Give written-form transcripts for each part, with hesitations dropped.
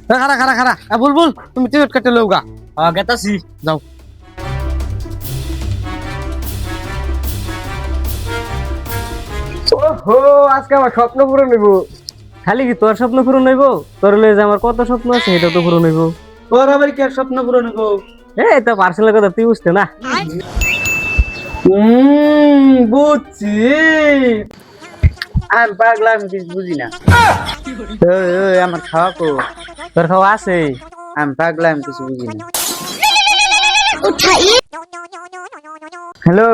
খারা খারা খারা বুলবুল তুমি টিকিট কাটে লউগা গেতাছি যাও। ওহো আজকে আমার স্বপ্ন পূরণ হইব। খালি কি তোর স্বপ্ন পূরণ হইব? তোর লয়ে যে আমার কত স্বপ্ন আছে এটা তো পূরণ হইব। তোর আবার কি আর স্বপ্ন পূরণ হইব? এই তো পার্সোনাল কথা তুই বুঝতে না। বুঝছি। আমি পাগলা, আমি কিছু বুঝি না। আমার খাওয়া কো? তোর খাওয়া আছে? আমি পাগলা, আমি কিছু বুঝি না। হ্যালো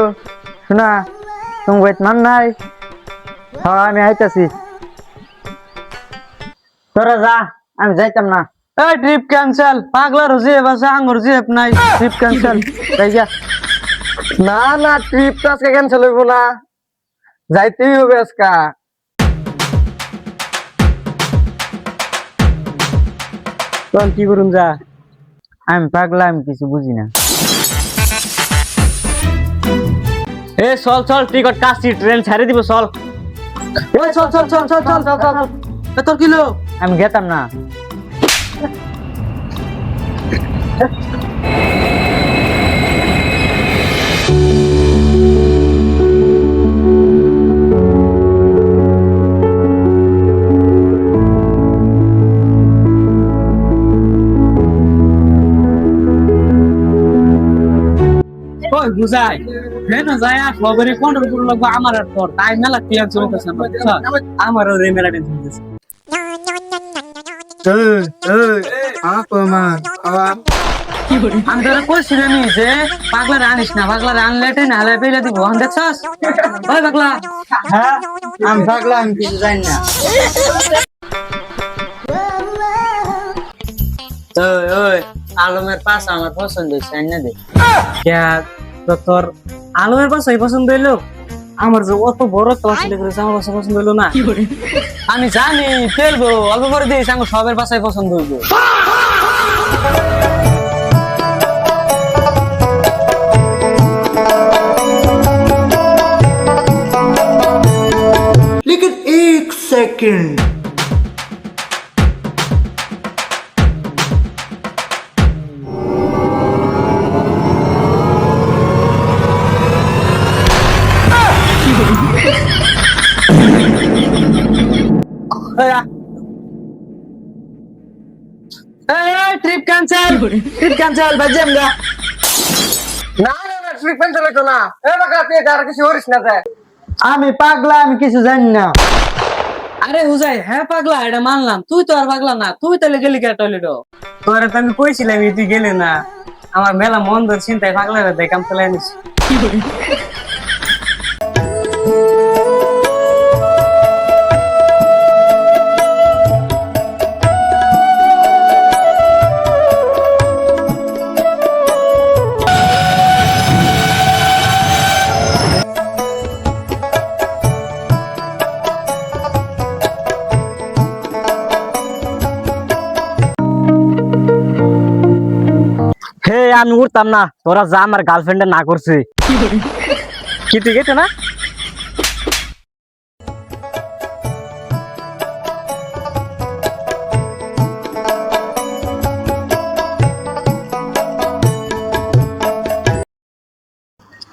শোনা, তুমি ওয়েট মান নাই? হ্যাঁ আমি আইতাছি। তোরা যা, আমি যাইতাম না। এই ট্রিপ ক্যান্সেল। পাগলার জিপ আছে, আঙ্গুর জিপ নাই। Trip cancel. যাই যা। না না, ট্রিপ তো আজকে ক্যান্সেল হইব না, যাইতেই হবে আজকে। তোর কি করুন যা। আমি পাগলা, আমি কিছু বুঝি না। এ চল চল, টিকট কাটছি, ট্রেন ছাড়ে দিব চল। এই চল চল চল চল চল চল চল। তোর কিলো? আমি গেতাম না। ওই বুঝাই ট্রেন যায় খবরে কোন উপর লাগবে আমার আর তোর তাই মেলা ক্লিয়ার চলতেছে না। আমারও রে মেলা টেনশন দিছে। আমি তোরা কইছিলাম যে পাগলার আনিস না, পাগলার আনলে না হলে পেলে দিব। দেখছস ওই পাগলা? হ্যাঁ আমি পাগলা, আমি কিছু জানি না। ওই আলমের পাশ আমার পছন্দ হয়েছে না দে। তোর আলমের পাশাই পছন্দ হইলো? আমার যে অত বড় ক্লাস করেছে আমার কাছে পছন্দ হইলো না। আমি জানি ফেলবো, অল্প করে দিয়েছি, আমার সবের পাশায় পছন্দ হইবো। लेकिन एक second trip cancel, trip cancel বাজে আমরা। না না না, ট্রিপ ক্যান্সেল হতো না। এ বাকা তুই আর কিছু করিস না তে। আমি পাগলা, আমি কিছু জানি না। আরে হুজাই, হ্যাঁ পাগলা এটা মানলাম, তুই তো আর পাগলা না, তুই তাহলে গেলি কে টয়লেট? তোরা তো আমি কইছিলাম তুই গেলে না। আমার মেলা মন ধর চিন্তায় পাগলা দেখাম চলে আনিস। হে আমি উঠতাম না, তোরা যা, আমার গার্লফ্রেন্ডে না করছে। কি তুই গেছে না?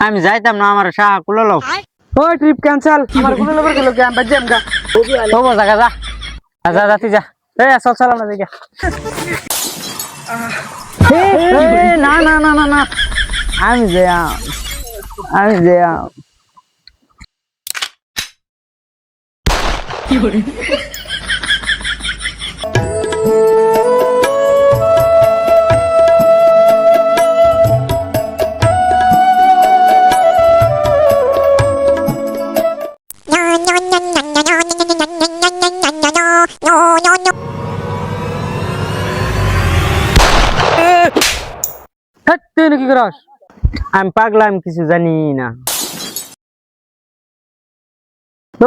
আমি যাইতাম না, আমার শাহ কুলো লো। ওই ট্রিপ ক্যান্সেল, আমার কোনো নম্বর গেল কি? আমি বাজে আমগা ও জায়গা যা। যা যা তুই যা। এ চল চল না জায়গা। না না না না না, আমি যাই, আমি যাই। তুই কি করস? আমি পাগলা, আমি কিছু জানি না।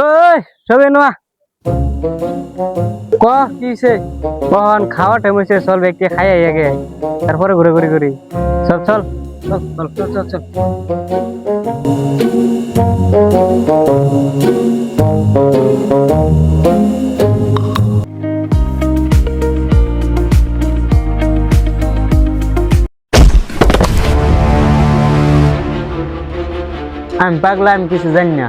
ওই সবে নোয়া ক কিছে কখন খাওয়া টাইম হয়েছে, চল ব্যক্তি খাই আগে, তারপরে ঘুরে ঘুরে ঘুরি। চল চল চল চল চল চল। আমি পাগলা, আমি কিছু জানি না।